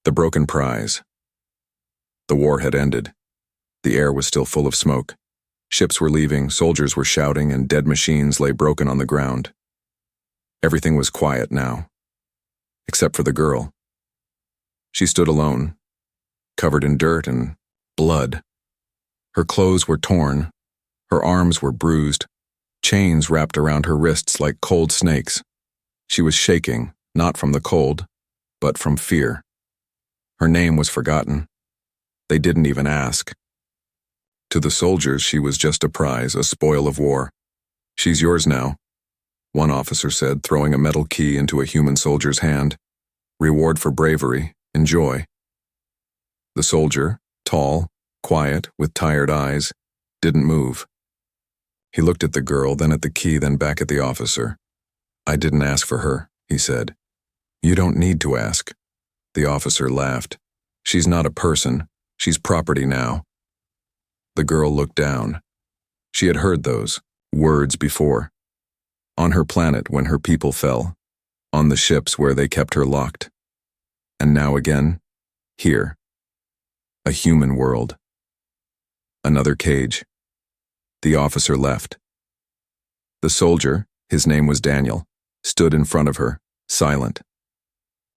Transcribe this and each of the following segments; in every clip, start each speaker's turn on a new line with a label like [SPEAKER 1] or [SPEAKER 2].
[SPEAKER 1] The broken prize. The war had ended. The air was still full of smoke. Ships were leaving, soldiers were shouting, and dead machines lay broken on the ground. Everything was quiet now, except for the girl. She stood alone, covered in dirt and blood. Her clothes were torn, her arms were bruised, chains wrapped around her wrists like cold snakes. She was shaking, not from the cold, but from fear. Her name was forgotten. They didn't even ask. To the soldiers, she was just a prize, a spoil of war. "She's yours now," one officer said, throwing a metal key into a human soldier's hand. "Reward for bravery. Enjoy." The soldier, tall, quiet, with tired eyes, didn't move. He looked at the girl, then at the key, then back at the officer. "I didn't ask for her," he said. "You don't need to ask." The officer laughed. "She's not a person. She's property now." The girl looked down. She had heard those words before. On her planet when her people fell. On the ships where they kept her locked. And now again, here. A human world. Another cage. The officer left. The soldier, his name was Daniel, stood in front of her, silent.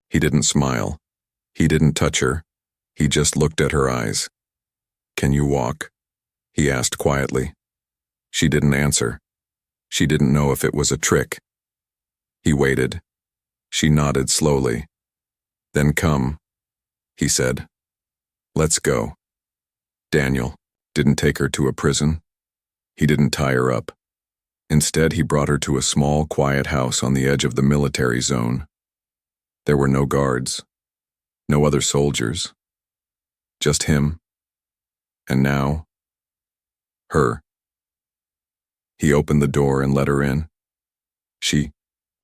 [SPEAKER 1] He didn't smile. He didn't touch her. He just looked at her eyes. "Can you walk?" he asked quietly. She didn't answer. She didn't know if it was a trick. He waited. She nodded slowly. "Then come," he said. "Let's go." Daniel didn't take her to a prison. He didn't tie her up. Instead, he brought her to a small, quiet house on the edge of the military zone. There were no guards, no other soldiers, just him, and now, her. He opened the door and let her in. She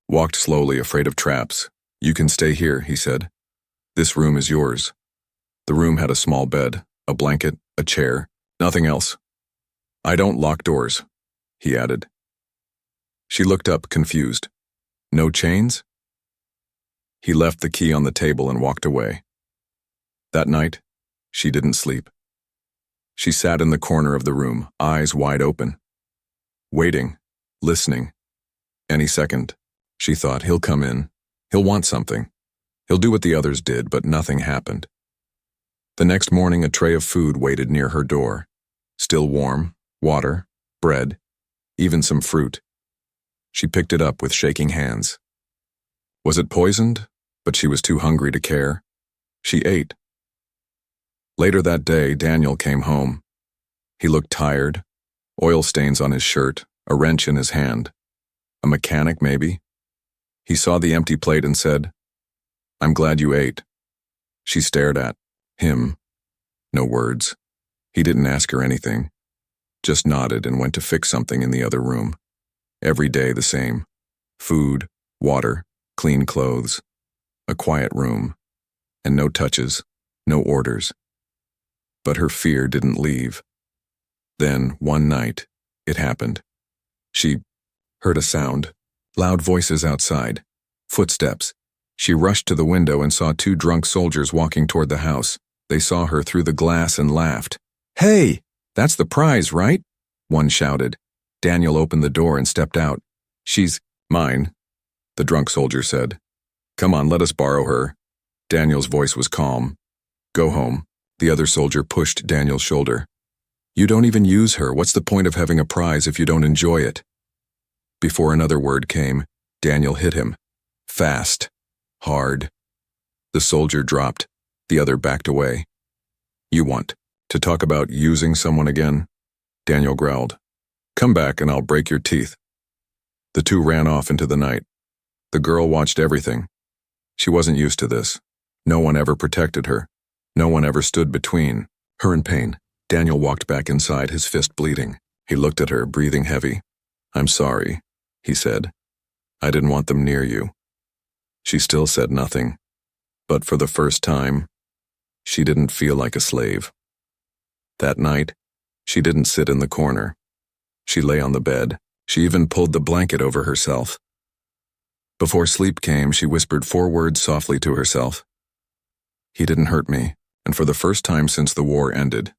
[SPEAKER 1] walked slowly, afraid of traps. "You can stay here," he said. "This room is yours." The room had a small bed, a blanket, a chair, nothing else. "I don't lock doors," he added. She looked up, confused. "No chains?" He left the key on the table and walked away. That night, she didn't sleep. She sat in the corner of the room, eyes wide open. Waiting, listening. Any second, she thought, he'll come in. He'll want something. He'll do what the others did, but nothing happened. The next morning, a tray of food waited near her door. Still warm, water, bread, even some fruit. She picked it up with shaking hands. Was it poisoned? But she was too hungry to care. She ate. Later that day, Daniel came home. He looked tired, oil stains on his shirt, a wrench in his hand. A mechanic, maybe? He saw the empty plate and said, "I'm glad you ate." She stared at him. No words. He didn't ask her anything. Just nodded and went to fix something in the other room. Every day the same. Food, water, clean clothes. A quiet room. And no touches, no orders. But her fear didn't leave. Then, one night, it happened. She heard a sound. Loud voices outside. Footsteps. She rushed to the window and saw two drunk soldiers walking toward the house. They saw her through the glass and laughed. "Hey, that's the prize, right?" one shouted. Daniel opened the door and stepped out. "She's mine," the drunk soldier said. "Come on, let us borrow her." Daniel's voice was calm. "Go home." The other soldier pushed Daniel's shoulder. "You don't even use her. What's the point of having a prize if you don't enjoy it?" Before another word came, Daniel hit him. Fast. Hard. The soldier dropped. The other backed away. "You want to talk about using someone again?" Daniel growled. "Come back and I'll break your teeth." The two ran off into the night. The girl watched everything. She wasn't used to this. No one ever protected her. No one ever stood between her and pain. Daniel walked back inside, his fist bleeding. He looked at her, breathing heavy. "I'm sorry," he said. "I didn't want them near you." She still said nothing. But for the first time, she didn't feel like a slave. That night, she didn't sit in the corner. She lay on the bed. She even pulled the blanket over herself. Before sleep came, she whispered 4 words softly to herself. He didn't hurt me, and for the first time since the war ended.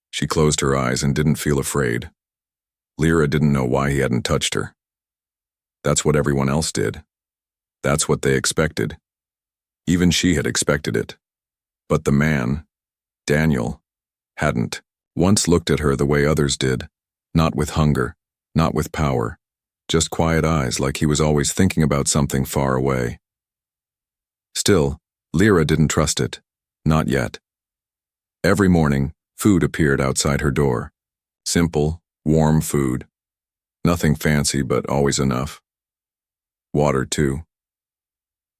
[SPEAKER 1] She closed her eyes and didn't feel afraid. Lyra didn't know why he hadn't touched her. That's what everyone else did. That's what they expected. Even she had expected it. But the man, Daniel, hadn't once looked at her the way others did, not with hunger, not with power, just quiet eyes like he was always thinking about something far away. Still, Lyra didn't trust it. Not yet. Every morning, food appeared outside her door. Simple, warm food. Nothing fancy, but always enough. Water, too.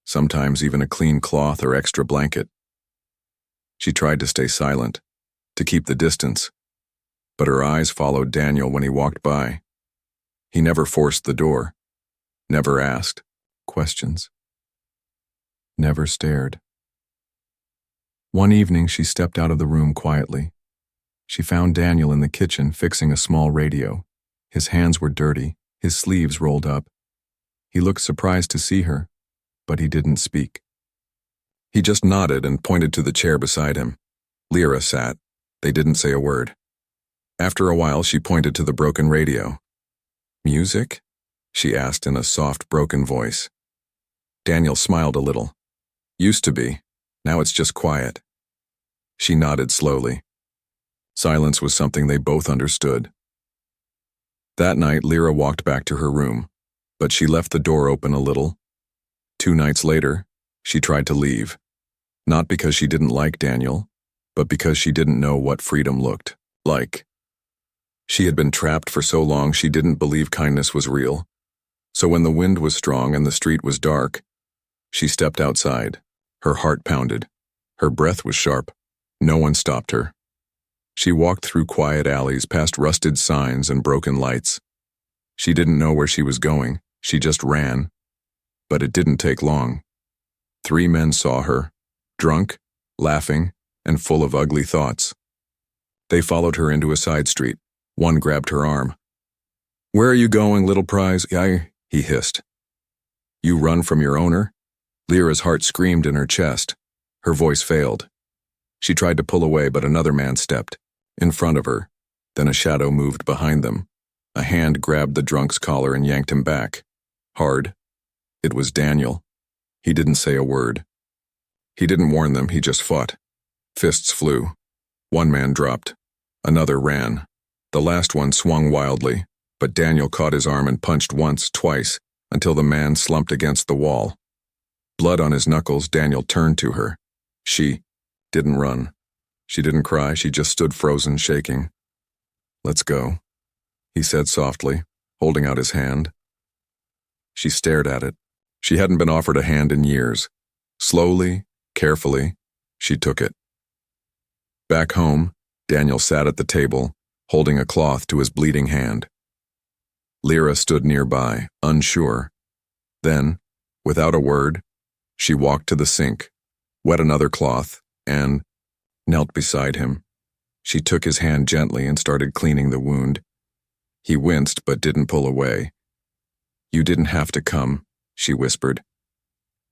[SPEAKER 1] Sometimes even a clean cloth or extra blanket. She tried to stay silent, to keep the distance, but her eyes followed Daniel when he walked by. He never forced the door, never asked questions, never stared. One evening, she stepped out of the room quietly. She found Daniel in the kitchen fixing a small radio. His hands were dirty, his sleeves rolled up. He looked surprised to see her, but he didn't speak. He just nodded and pointed to the chair beside him. Lyra sat. They didn't say a word. After a while, she pointed to the broken radio. "Music?" she asked in a soft, broken voice. Daniel smiled a little. "Used to be. Now it's just quiet." She nodded slowly. Silence was something they both understood. That night, Lyra walked back to her room, but she left the door open a little. 2 nights later, she tried to leave. Not because she didn't like Daniel, but because she didn't know what freedom looked like. She had been trapped for so long she didn't believe kindness was real. So when the wind was strong and the street was dark, she stepped outside. Her heart pounded. Her breath was sharp. No one stopped her. She walked through quiet alleys past rusted signs and broken lights. She didn't know where she was going. She just ran. But it didn't take long. 3 men saw her, drunk, laughing, and full of ugly thoughts. They followed her into a side street. One grabbed her arm. "Where are you going, little prize?" He hissed. "You run from your owner?" Lyra's heart screamed in her chest. Her voice failed. She tried to pull away, but another man stepped in front of her. Then a shadow moved behind them. A hand grabbed the drunk's collar and yanked him back. Hard. It was Daniel. He didn't say a word. He didn't warn them, he just fought. Fists flew. One man dropped. Another ran. The last one swung wildly, but Daniel caught his arm and punched once, twice, until the man slumped against the wall. Blood on his knuckles, Daniel turned to her. She didn't run. She didn't cry, she just stood frozen, shaking. "Let's go," he said softly, holding out his hand. She stared at it. She hadn't been offered a hand in years. Slowly, carefully, she took it. Back home, Daniel sat at the table, holding a cloth to his bleeding hand. Lyra stood nearby, unsure. Then, without a word, she walked to the sink, wet another cloth, and knelt beside him. She took his hand gently and started cleaning the wound. He winced but didn't pull away. "You didn't have to come," she whispered.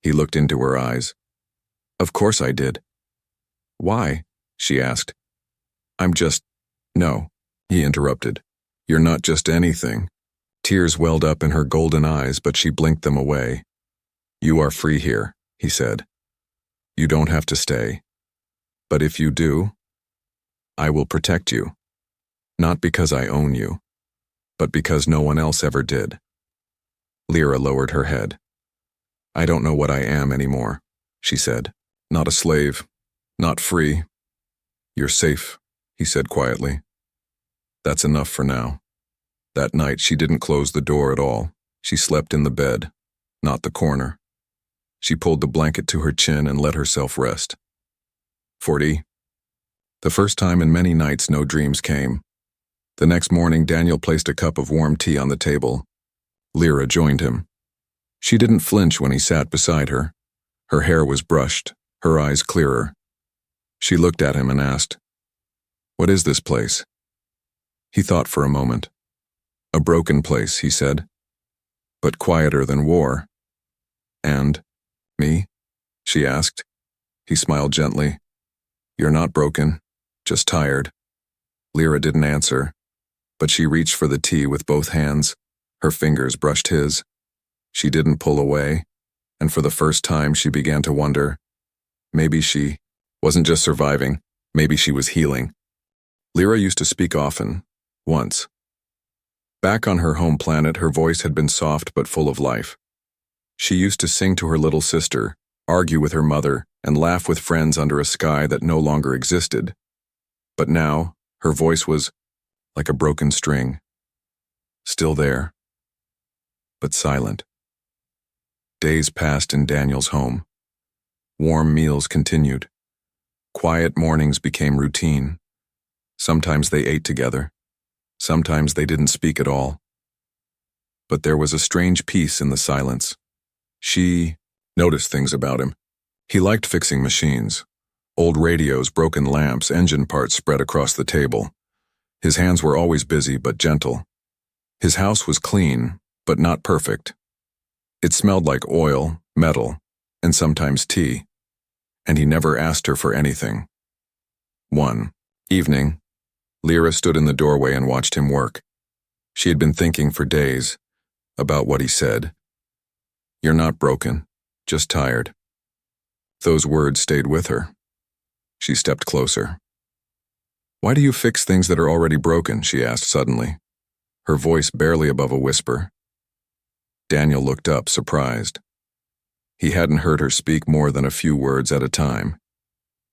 [SPEAKER 1] He looked into her eyes. "Of course I did." "Why?" she asked. No, he interrupted. "You're not just anything." Tears welled up in her golden eyes, but she blinked them away. "You are free here," he said. "You don't have to stay. But if you do, I will protect you. Not because I own you, but because no one else ever did." Lyra lowered her head. "I don't know what I am anymore," she said. "Not a slave, not free." "You're safe," he said quietly. "That's enough for now." That night she didn't close the door at all. She slept in the bed, not the corner. She pulled the blanket to her chin and let herself rest. 40. The first time in many nights no dreams came. The next morning Daniel placed a cup of warm tea on the table. Lyra joined him. She didn't flinch when he sat beside her. Her hair was brushed, her eyes clearer. She looked at him and asked, "What is this place?" He thought for a moment. "A broken place," he said, "but quieter than war." "And me?" she asked. He smiled gently. You're not broken, just tired. Lyra didn't answer, but she reached for the tea with both hands. Her fingers brushed his. She didn't pull away, and for the first time she began to wonder, maybe she wasn't just surviving, maybe she was healing. Lyra used to speak often, once. Back on her home planet, her voice had been soft but full of life. She used to sing to her little sister, argue with her mother, and laugh with friends under a sky that no longer existed. But now, her voice was like a broken string. Still there, but silent. Days passed in Daniel's home. Warm meals continued. Quiet mornings became routine. Sometimes they ate together. Sometimes they didn't speak at all. But there was a strange peace in the silence. She noticed things about him. He liked fixing machines. Old radios, broken lamps, engine parts spread across the table. His hands were always busy but gentle. His house was clean, but not perfect. It smelled like oil, metal, and sometimes tea. And he never asked her for anything. One evening, Lyra stood in the doorway and watched him work. She had been thinking for days about what he said. You're not broken, just tired. Those words stayed with her. She stepped closer. Why do you fix things that are already broken? She asked suddenly, her voice barely above a whisper. Daniel looked up, surprised. He hadn't heard her speak more than a few words at a time.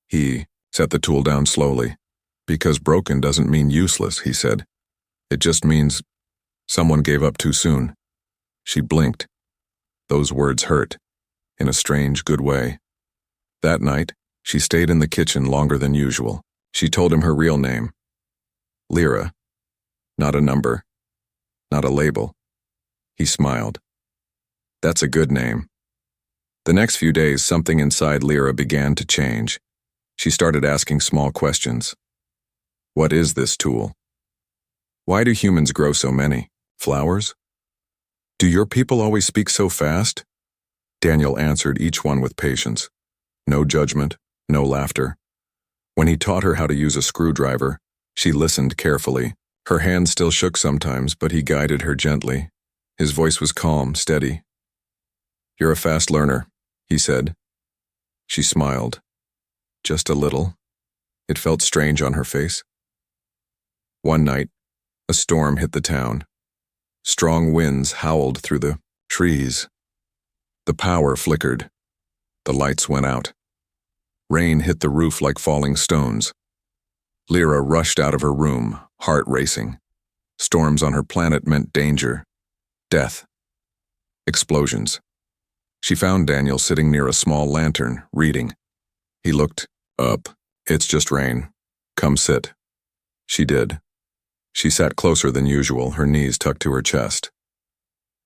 [SPEAKER 1] He set the tool down slowly. Because broken doesn't mean useless, he said. It just means someone gave up too soon. She blinked. Those words hurt, in a strange, good way. That night, she stayed in the kitchen longer than usual. She told him her real name. Lyra. Not a number. Not a label. He smiled. That's a good name. The next few days, something inside Lyra began to change. She started asking small questions. What is this tool? Why do humans grow so many? Flowers? Do your people always speak so fast? Daniel answered each one with patience. No judgment, no laughter. When he taught her how to use a screwdriver, she listened carefully. Her hands still shook sometimes, but he guided her gently. His voice was calm, steady. You're a fast learner, he said. She smiled. Just a little. It felt strange on her face. One night, a storm hit the town. Strong winds howled through the trees. The power flickered. The lights went out. Rain hit the roof like falling stones. Lyra rushed out of her room, heart racing. Storms on her planet meant danger, death, explosions. She found Daniel sitting near a small lantern, reading. He looked up. It's just rain. Come sit. She did. She sat closer than usual, her knees tucked to her chest.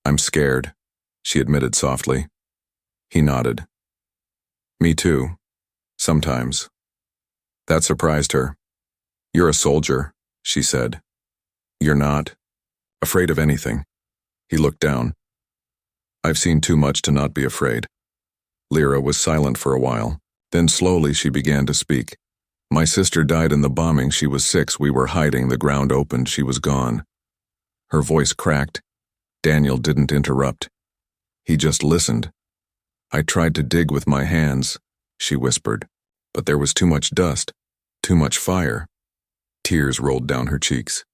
[SPEAKER 1] I'm scared, she admitted softly. He nodded. Me too. Sometimes. That surprised her. You're a soldier, she said. You're not afraid of anything. He looked down. I've seen too much to not be afraid. Lyra was silent for a while. Then slowly she began to speak. My sister died in the bombing. She was 6. We were hiding. The ground opened. She was gone. Her voice cracked. Daniel didn't interrupt. He just listened. I tried to dig with my hands, she whispered, but there was too much dust, too much fire. Tears rolled down her cheeks.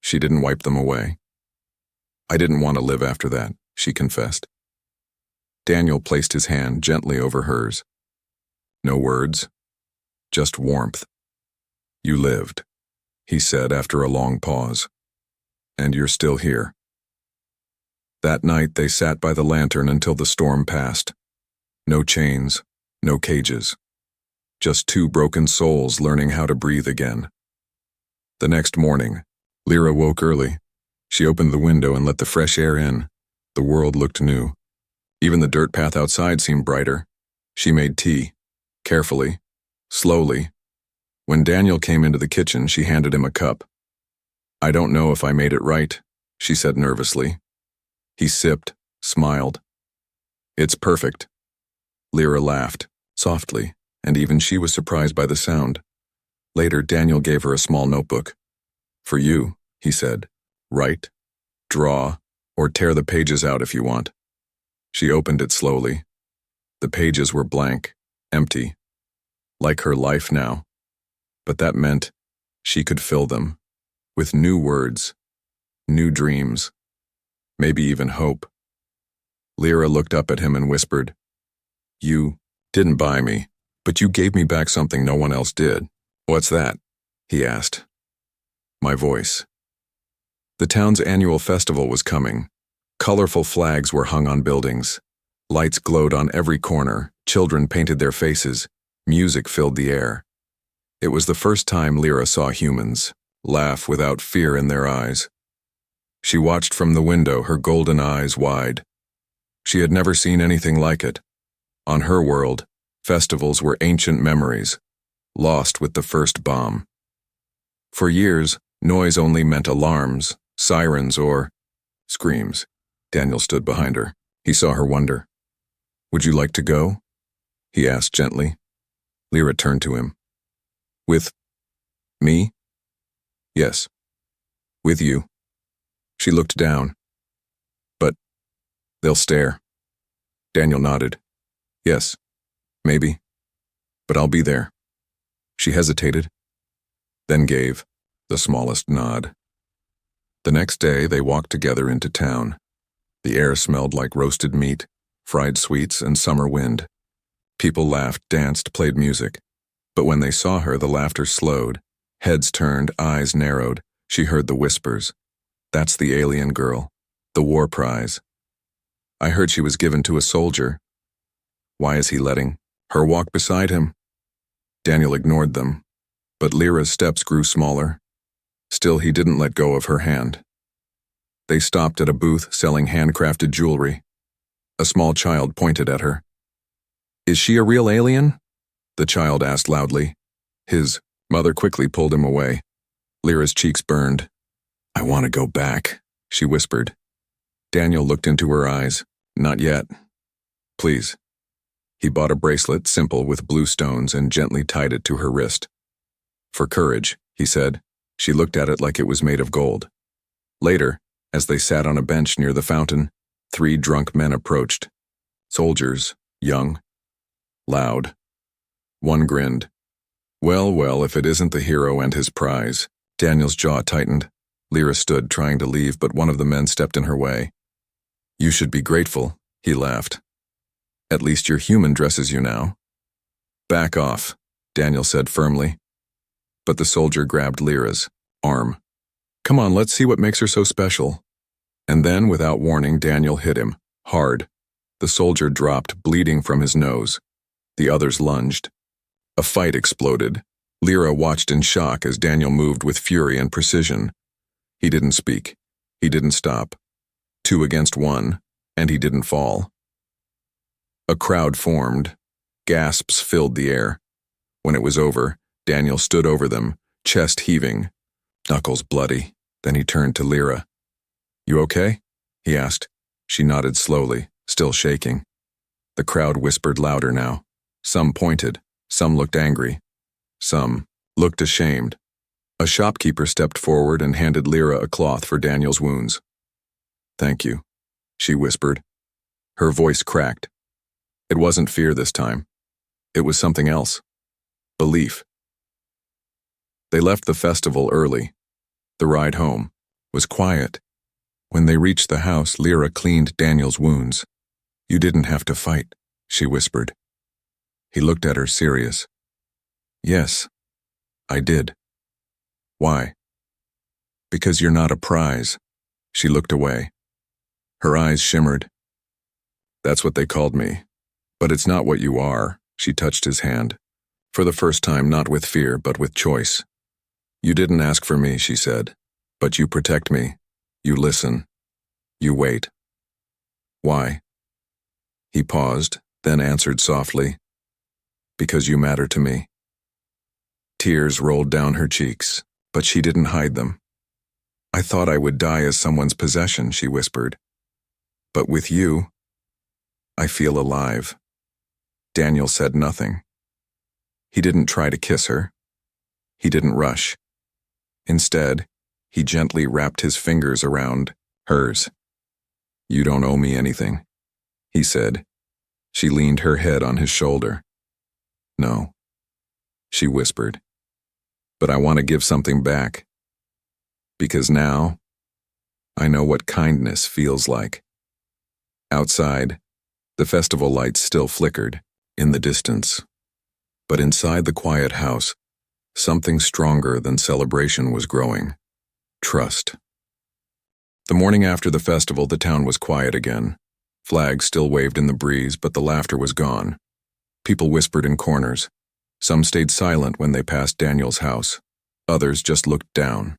[SPEAKER 1] She didn't wipe them away. I didn't want to live after that, she confessed. Daniel placed his hand gently over hers. No words. Just warmth. You lived, he said after a long pause. And you're still here. That night they sat by the lantern until the storm passed. No chains, no cages. Just 2 broken souls learning how to breathe again. The next morning, Lyra woke early. She opened the window and let the fresh air in. The world looked new. Even the dirt path outside seemed brighter. She made tea, carefully. Slowly. When Daniel came into the kitchen, she handed him a cup. I don't know if I made it right, she said nervously. He sipped, smiled. It's perfect. Lyra laughed, softly. and even she was surprised by the sound. Later, Daniel gave her a small notebook. "For you," he said. "Write, draw, or tear the pages out if you want." She opened it slowly. The pages were blank, empty, like her life now. But that meant she could fill them with new words, new dreams, maybe even hope. Lyra looked up at him and whispered, "You didn't buy me, but you gave me back something no one else did." "What's that?" he asked. "My voice." The town's annual festival was coming. Colorful flags were hung on buildings. Lights glowed on every corner. Children painted their faces. Music filled the air. It was the first time Lyra saw humans laugh without fear in their eyes. She watched from the window, her golden eyes wide. She had never seen anything like it. On her world, festivals were ancient memories, lost with the first bomb. For years, noise only meant alarms, sirens, or screams. Daniel stood behind her. He saw her wonder. "Would you like to go?" he asked gently. Lyra turned to him. "With me?" "Yes, with you." She looked down. "But they'll stare." Daniel nodded. "Yes, maybe, but I'll be there." She hesitated, then gave the smallest nod. The next day, they walked together into town. The air smelled like roasted meat, fried sweets, and summer wind. People laughed, danced, played music. But when they saw her, the laughter slowed. Heads turned, eyes narrowed. She heard the whispers. "That's the alien girl. The war prize. I heard she was given to a soldier. Why is he letting her walk beside him?" Daniel ignored them, but Lyra's steps grew smaller. Still, he didn't let go of her hand. They stopped at a booth selling handcrafted jewelry. A small child pointed at her. "Is she a real alien?" the child asked loudly. His mother quickly pulled him away. Lyra's cheeks burned. "I want to go back," she whispered. Daniel looked into her eyes. "Not yet. Please." He bought a bracelet, simple, with blue stones, and gently tied it to her wrist. "For courage," he said. She looked at it like it was made of gold. Later, as they sat on a bench near the fountain, 3 drunk men approached. Soldiers, young, loud. One grinned. Well, well, if it isn't the hero and his prize." Daniel's jaw tightened. Lyra stood, trying to leave, but one of the men stepped in her way. "You should be grateful," he laughed. "At least your human dresses you now." "Back off," Daniel said firmly. But the soldier grabbed Lyra's arm. "Come on, let's see what makes her so special." And then, without warning, Daniel hit him, hard. The soldier dropped, bleeding from his nose. The others lunged. A fight exploded. Lyra watched in shock as Daniel moved with fury and precision. He didn't speak. He didn't stop. 2 against 1, and he didn't fall. A crowd formed. Gasps filled the air. When it was over, Daniel stood over them, chest heaving, knuckles bloody. Then he turned to Lyra. "You okay?" he asked. She nodded slowly, still shaking. The crowd whispered louder now. Some pointed, some looked angry, some looked ashamed. A shopkeeper stepped forward and handed Lyra a cloth for Daniel's wounds. "Thank you," she whispered. Her voice cracked. It wasn't fear this time. It was something else. Belief. They left the festival early. The ride home was quiet. When they reached the house, Lyra cleaned Daniel's wounds. "You didn't have to fight," she whispered. He looked at her, serious. "Yes, I did." "Why?" "Because you're not a prize." She looked away. Her eyes shimmered. "That's what they called me. But it's not what you are." She touched his hand. For the first time, not with fear, but with choice. "You didn't ask for me," she said. "But you protect me. You listen. You wait." "Why?" He paused, then answered softly. "Because you matter to me." Tears rolled down her cheeks, but she didn't hide them. "I thought I would die as someone's possession," she whispered. "But with you, I feel alive." Daniel said nothing. He didn't try to kiss her. He didn't rush. Instead, he gently wrapped his fingers around hers. "You don't owe me anything," he said. She leaned her head on his shoulder. "No," she whispered. "But I want to give something back. Because now, I know what kindness feels like." Outside, the festival lights still flickered in the distance. But inside the quiet house, something stronger than celebration was growing. Trust. The morning after the festival, the town was quiet again. Flags still waved in the breeze, but the laughter was gone. People whispered in corners. Some stayed silent when they passed Daniel's house. Others just looked down.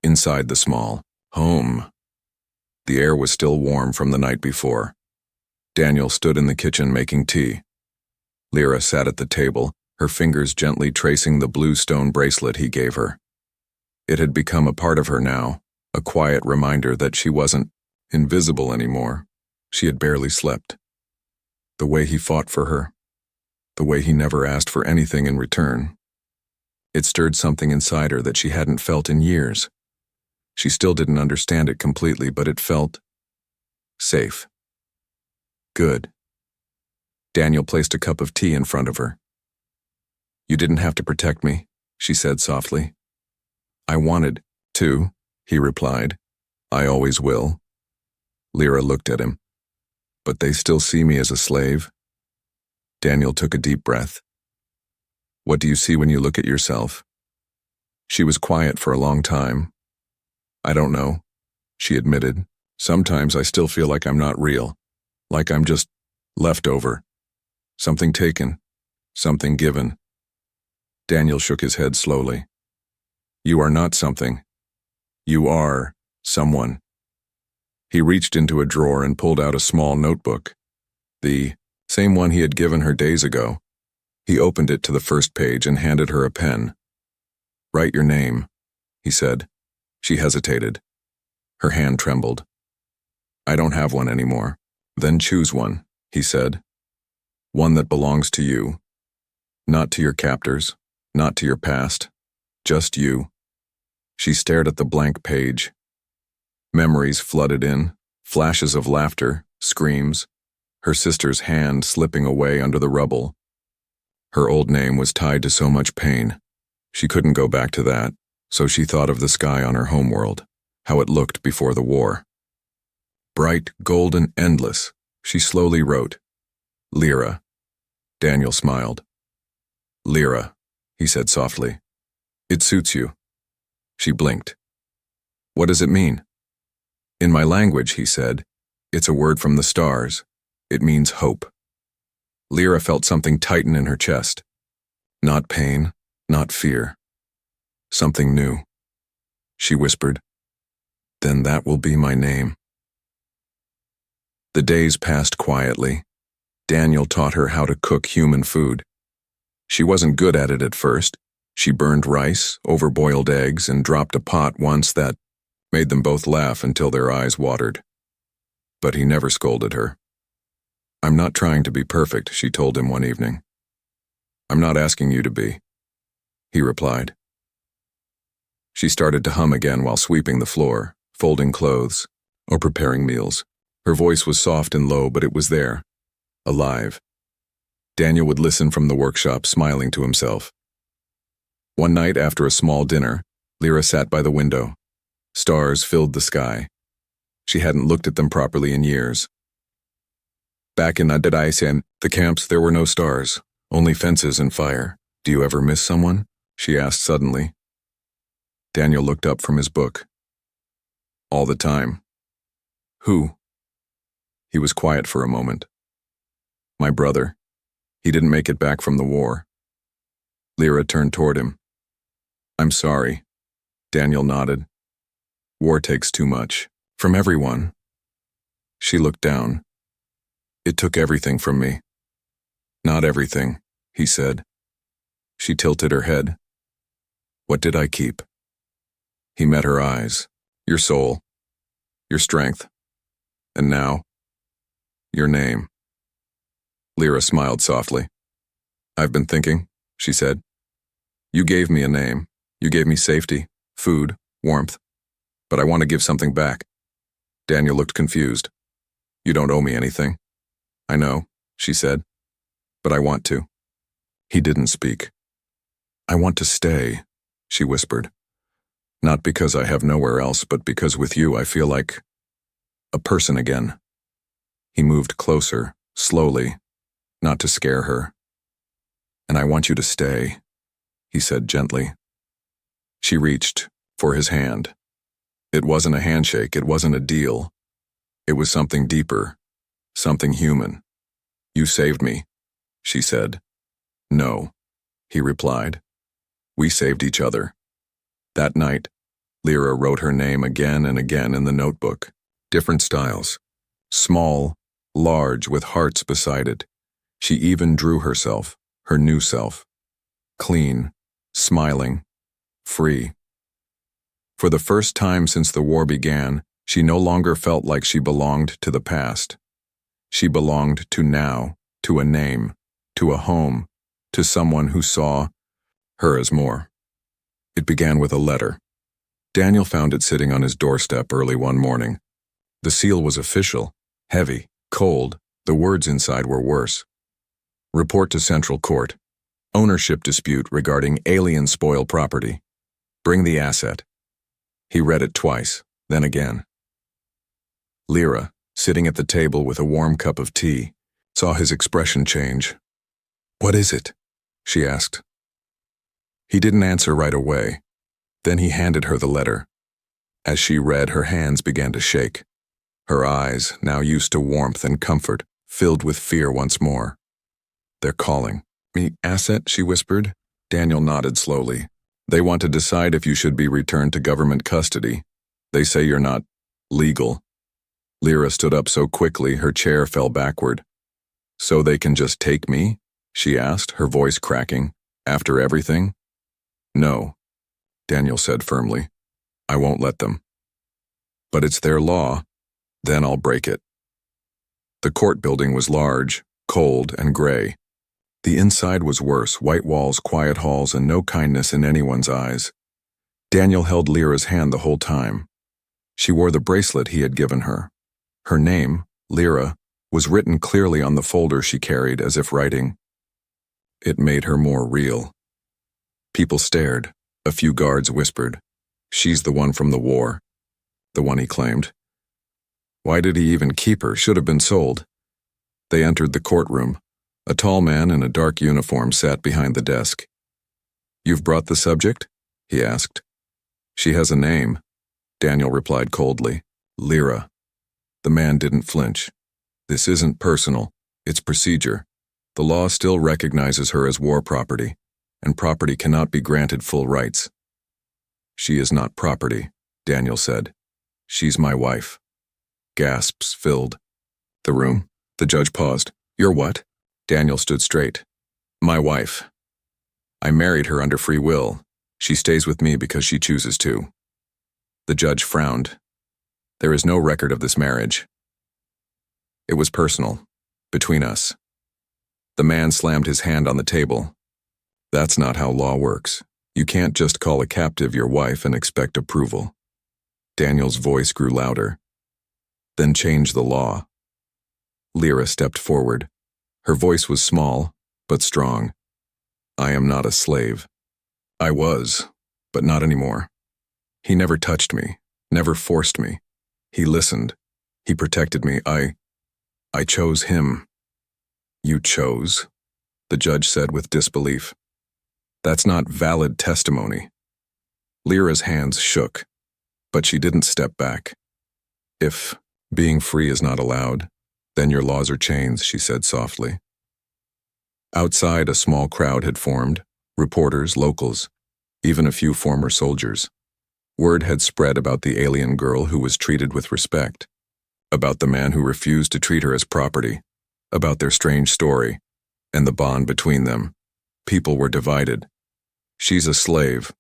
[SPEAKER 1] Inside the small home, the air was still warm from the night before. Daniel stood in the kitchen making tea. Lyra sat at the table, her fingers gently tracing the blue stone bracelet he gave her. It had become a part of her now, a quiet reminder that she wasn't invisible anymore. She had barely slept. The way he fought for her, the way he never asked for anything in return. It stirred something inside her that she hadn't felt in years. She still didn't understand it completely, but it felt safe. Good. Daniel placed a cup of tea in front of her. "You didn't have to protect me," she said softly. "I wanted to," he replied. "I always will." Lyra looked at him. "But they still see me as a slave?" Daniel took a deep breath. "What do you see when you look at yourself?" She was quiet for a long time. "I don't know," she admitted. "Sometimes I still feel like I'm not real, like I'm just leftover. Something taken, something given." Daniel shook his head slowly. "You are not something. You are someone." He reached into a drawer and pulled out a small notebook. The same one he had given her days ago. He opened it to the first page and handed her a pen. "Write your name," he said. She hesitated. Her hand trembled. "I don't have one anymore." "Then choose one," he said. "One that belongs to you. Not to your captors, not to your past. Just you." She stared at the blank page. Memories flooded in, flashes of laughter, screams, her sister's hand slipping away under the rubble. Her old name was tied to so much pain. She couldn't go back to that, so she thought of the sky on her homeworld, how it looked before the war. Bright, golden, endless, she slowly wrote. "Lyra." Daniel smiled. "Lyra," he said softly. "It suits you." She blinked. "What does it mean?" "In my language," he said, "it's a word from the stars. It means hope." Lyra felt something tighten in her chest. Not pain, not fear. Something new. She whispered, "Then that will be my name." The days passed quietly. Daniel taught her how to cook human food. She wasn't good at it at first. She burned rice, overboiled eggs, and dropped a pot once that made them both laugh until their eyes watered. But he never scolded her. "I'm not trying to be perfect," she told him one evening. "I'm not asking you to be," he replied. She started to hum again while sweeping the floor, folding clothes, or preparing meals. Her voice was soft and low, but it was there, alive. Daniel would listen from the workshop, smiling to himself. One night after a small dinner, Lyra sat by the window. Stars filled the sky. She hadn't looked at them properly in years. Back in Adadaisen, the camps, there were no stars, only fences and fire. "Do you ever miss someone?" she asked suddenly. Daniel looked up from his book. "All the time." "Who?" He was quiet for a moment. "My brother. He didn't make it back from the war." Lyra turned toward him. "I'm sorry." Daniel nodded. "War takes too much. From everyone." She looked down. "It took everything from me." "Not everything," he said. She tilted her head. "What did I keep?" He met her eyes. "Your soul. Your strength. And now, your name." Lyra smiled softly. I've been thinking, she said. You gave me a name. You gave me safety, food, warmth. But I want to give something back. Daniel looked confused. You don't owe me anything. I know, she said. But I want to. He didn't speak. I want to stay, she whispered. Not because I have nowhere else, but because with you I feel like a person again. He moved closer, slowly, not to scare her. And I want you to stay, he said gently. She reached for his hand. It wasn't a handshake, it wasn't a deal. It was something deeper, something human. You saved me, she said. No, he replied. We saved each other. That night, Lyra wrote her name again and again in the notebook. Different styles. Small, large, with hearts beside it. She even drew herself, her new self. Clean, smiling, free. For the first time since the war began, she no longer felt like she belonged to the past. She belonged to now, to a name, to a home, to someone who saw her as more. It began with a letter. Daniel found it sitting on his doorstep early one morning. The seal was official, heavy, cold. The words inside were worse. Report to Central Court. Ownership dispute regarding alien spoil property. Bring the asset. He read it twice, then again. Lyra, sitting at the table with a warm cup of tea, saw his expression change. What is it? She asked. He didn't answer right away. Then he handed her the letter. As she read, her hands began to shake. Her eyes, now used to warmth and comfort, filled with fear once more. They're calling. Me, asset, she whispered. Daniel nodded slowly. They want to decide if you should be returned to government custody. They say you're not legal. Lyra stood up so quickly her chair fell backward. So they can just take me? She asked, her voice cracking. After everything? No, Daniel said firmly. I won't let them. But it's their law. Then I'll break it. The court building was large, cold, and gray. The inside was worse, white walls, quiet halls, and no kindness in anyone's eyes. Daniel held Lyra's hand the whole time. She wore the bracelet he had given her. Her name, Lyra, was written clearly on the folder she carried as if writing. It made her more real. People stared. A few guards whispered, "She's the one from the war." The one he claimed. Why did he even keep her? Should have been sold. They entered the courtroom. A tall man in a dark uniform sat behind the desk. You've brought the subject? He asked. She has a name, Daniel replied coldly. Lyra. The man didn't flinch. This isn't personal. It's procedure. The law still recognizes her as war property, and property cannot be granted full rights. She is not property, Daniel said. She's my wife. Gasps filled the room. The judge paused. You're what? Daniel stood straight. My wife. I married her under free will. She stays with me because she chooses to. The judge frowned. There is no record of this marriage. It was personal, between us. The man slammed his hand on the table. That's not how law works. You can't just call a captive your wife and expect approval. Daniel's voice grew louder. Then change the law. Lyra stepped forward. Her voice was small, but strong. I am not a slave. I was, but not anymore. He never touched me, never forced me. He listened. He protected me. I chose him. You chose? The judge said with disbelief. That's not valid testimony. Lyra's hands shook, but she didn't step back. If being free is not allowed, then your laws are chains, she said softly. Outside, a small crowd had formed, reporters, locals, even a few former soldiers. Word had spread about the alien girl who was treated with respect, about the man who refused to treat her as property, about their strange story, and the bond between them. People were divided. She's a slave.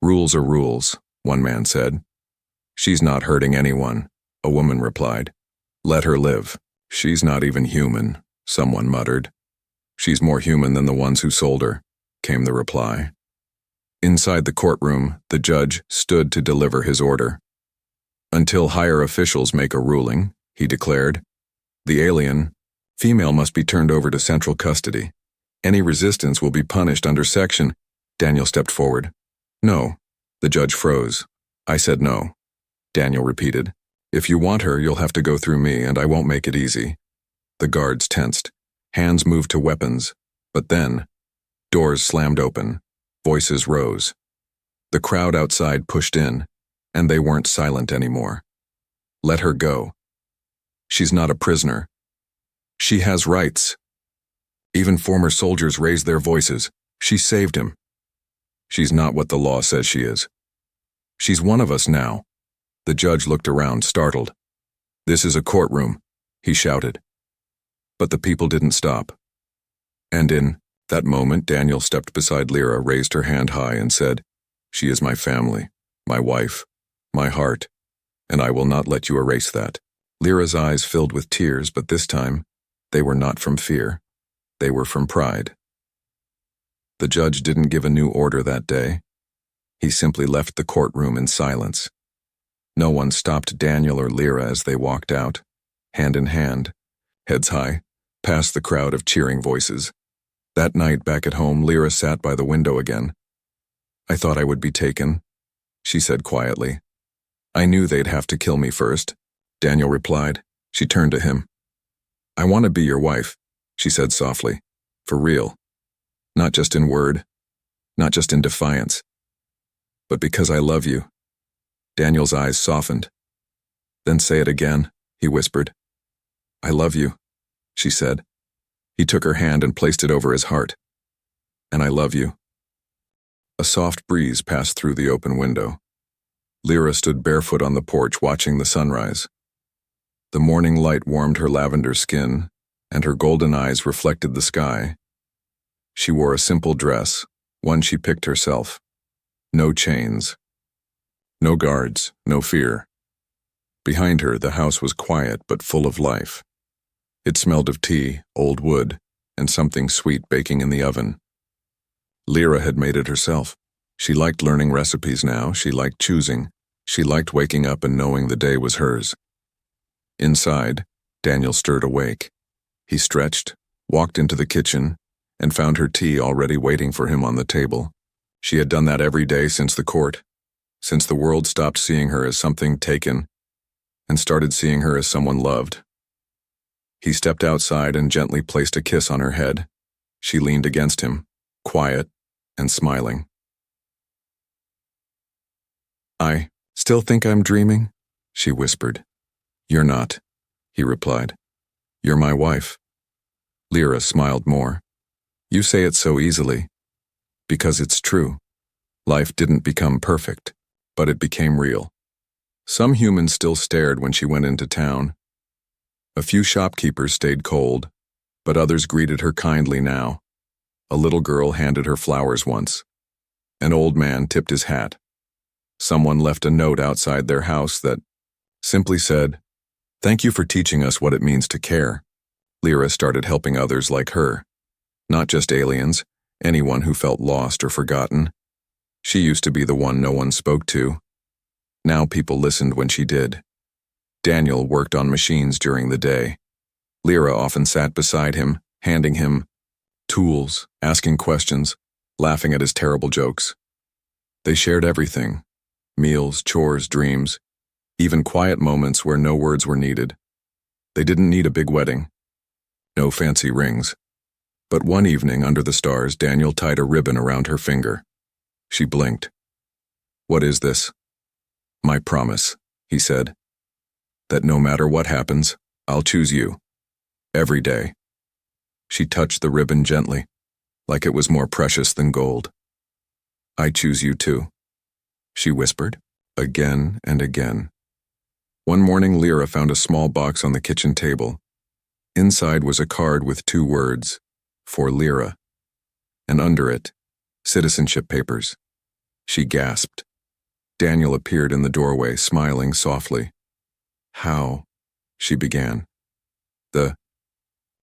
[SPEAKER 1] Rules are rules, one man said. She's not hurting anyone, a woman replied. Let her live. She's not even human, someone muttered. She's more human than the ones who sold her, came the reply. Inside the courtroom, the judge stood to deliver his order. Until higher officials make a ruling, he declared, the alien, female must be turned over to central custody. Any resistance will be punished under section. Daniel stepped forward. No. The judge froze. I said no. Daniel repeated. If you want her, you'll have to go through me, and I won't make it easy. The guards tensed. Hands moved to weapons. But then, doors slammed open. Voices rose. The crowd outside pushed in, and they weren't silent anymore. Let her go. She's not a prisoner. She has rights. Even former soldiers raised their voices. She saved him. She's not what the law says she is. She's one of us now. The judge looked around, startled. This is a courtroom, he shouted. But the people didn't stop. And in that moment, Daniel stepped beside Lyra, raised her hand high, and said, She is my family, my wife, my heart, and I will not let you erase that. Lyra's eyes filled with tears, but this time, they were not from fear. They were from pride. The judge didn't give a new order that day. He simply left the courtroom in silence. No one stopped Daniel or Lyra as they walked out, hand in hand, heads high, past the crowd of cheering voices. That night back at home, Lyra sat by the window again. I thought I would be taken, she said quietly. I knew they'd have to kill me first, Daniel replied. She turned to him. I want to be your wife, she said softly. For real. Not just in word, not just in defiance, but because I love you. Daniel's eyes softened. Then say it again, he whispered. I love you, she said. He took her hand and placed it over his heart. And I love you. A soft breeze passed through the open window. Lyra stood barefoot on the porch watching the sunrise. The morning light warmed her lavender skin, and her golden eyes reflected the sky. She wore a simple dress, one she picked herself. No chains. No guards, no fear. Behind her, the house was quiet but full of life. It smelled of tea, old wood, and something sweet baking in the oven. Lyra had made it herself. She liked learning recipes now, she liked choosing, she liked waking up and knowing the day was hers. Inside, Daniel stirred awake. He stretched, walked into the kitchen, and found her tea already waiting for him on the table. She had done that every day since the court, since the world stopped seeing her as something taken and started seeing her as someone loved. He stepped outside and gently placed a kiss on her head. She leaned against him, quiet and smiling. I still think I'm dreaming, she whispered. You're not, he replied. You're my wife. Lyra smiled more. You say it so easily. Because it's true. Life didn't become perfect, but it became real. Some humans still stared when she went into town. A few shopkeepers stayed cold, but others greeted her kindly now. A little girl handed her flowers once. An old man tipped his hat. Someone left a note outside their house that simply said, Thank you for teaching us what it means to care. Lyra started helping others like her. Not just aliens, anyone who felt lost or forgotten. She used to be the one no one spoke to. Now people listened when she did. Daniel worked on machines during the day. Lyra often sat beside him, handing him tools, asking questions, laughing at his terrible jokes. They shared everything. Meals, chores, dreams, even quiet moments where no words were needed. They didn't need a big wedding. No fancy rings. But one evening under the stars, Daniel tied a ribbon around her finger. She blinked. What is this? My promise, he said. That no matter what happens, I'll choose you. Every day. She touched the ribbon gently, like it was more precious than gold. I choose you too, she whispered, again and again. One morning, Lyra found a small box on the kitchen table. Inside was a card with 2 words, for Lyra, and under it, citizenship papers. She gasped. Daniel appeared in the doorway, smiling softly. How? She began. The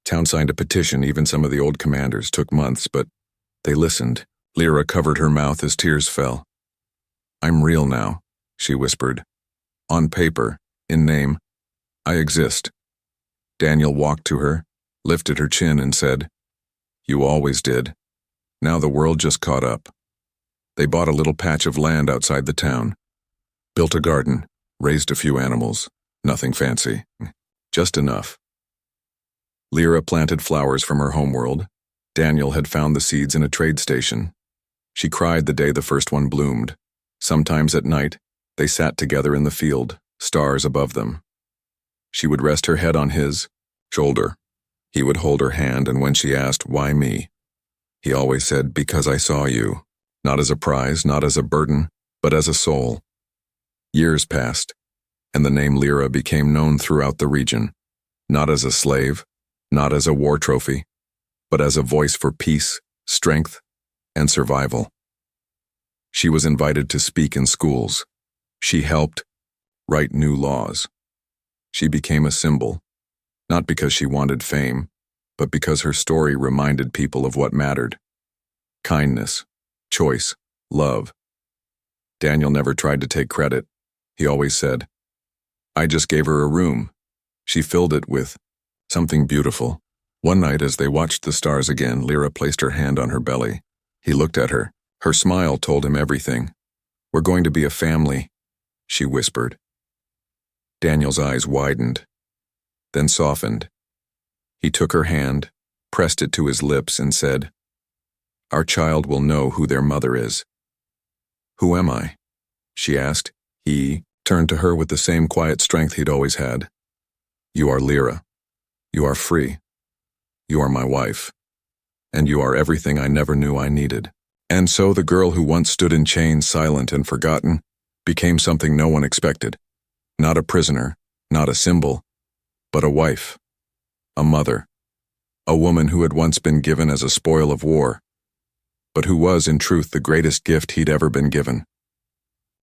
[SPEAKER 1] Town signed a petition, even some of the old commanders. Took months, but they listened. Lyra covered her mouth as tears fell. "I'm real now," she whispered. "On paper, in name, I exist." Daniel walked to her, lifted her chin and said, "You always did. Now the world just caught up." They bought a little patch of land outside the town, built a garden, raised a few animals, nothing fancy, just enough. Lyra planted flowers from her homeworld. Daniel had found the seeds in a trade station. She cried the day the first one bloomed. Sometimes at night, they sat together in the field, stars above them. She would rest her head on his shoulder. He would hold her hand, and when she asked, "Why me?" he always said, "Because I saw you, not as a prize, not as a burden, but as a soul." Years passed, and the name Lyra became known throughout the region, not as a slave, not as a war trophy, but as a voice for peace, strength, and survival. She was invited to speak in schools. She helped write new laws. She became a symbol, not because she wanted fame, but because her story reminded people of what mattered: kindness, choice, love. Daniel never tried to take credit. He always said, "I just gave her a room. She filled it with something beautiful." One night, as they watched the stars again, Lyra placed her hand on her belly. He looked at her. Her smile told him everything. "We're going to be a family," she whispered. Daniel's eyes widened, then softened. He took her hand, pressed it to his lips, and said, "Our child will know who their mother is." "Who am I?" she asked. He turned to her with the same quiet strength he'd always had. "You are Lyra. You are free. You are my wife. And you are everything I never knew I needed." And so the girl who once stood in chains, silent and forgotten, became something no one expected. Not a prisoner, not a symbol, but a wife, a mother, a woman who had once been given as a spoil of war, but who was, in truth, the greatest gift he'd ever been given.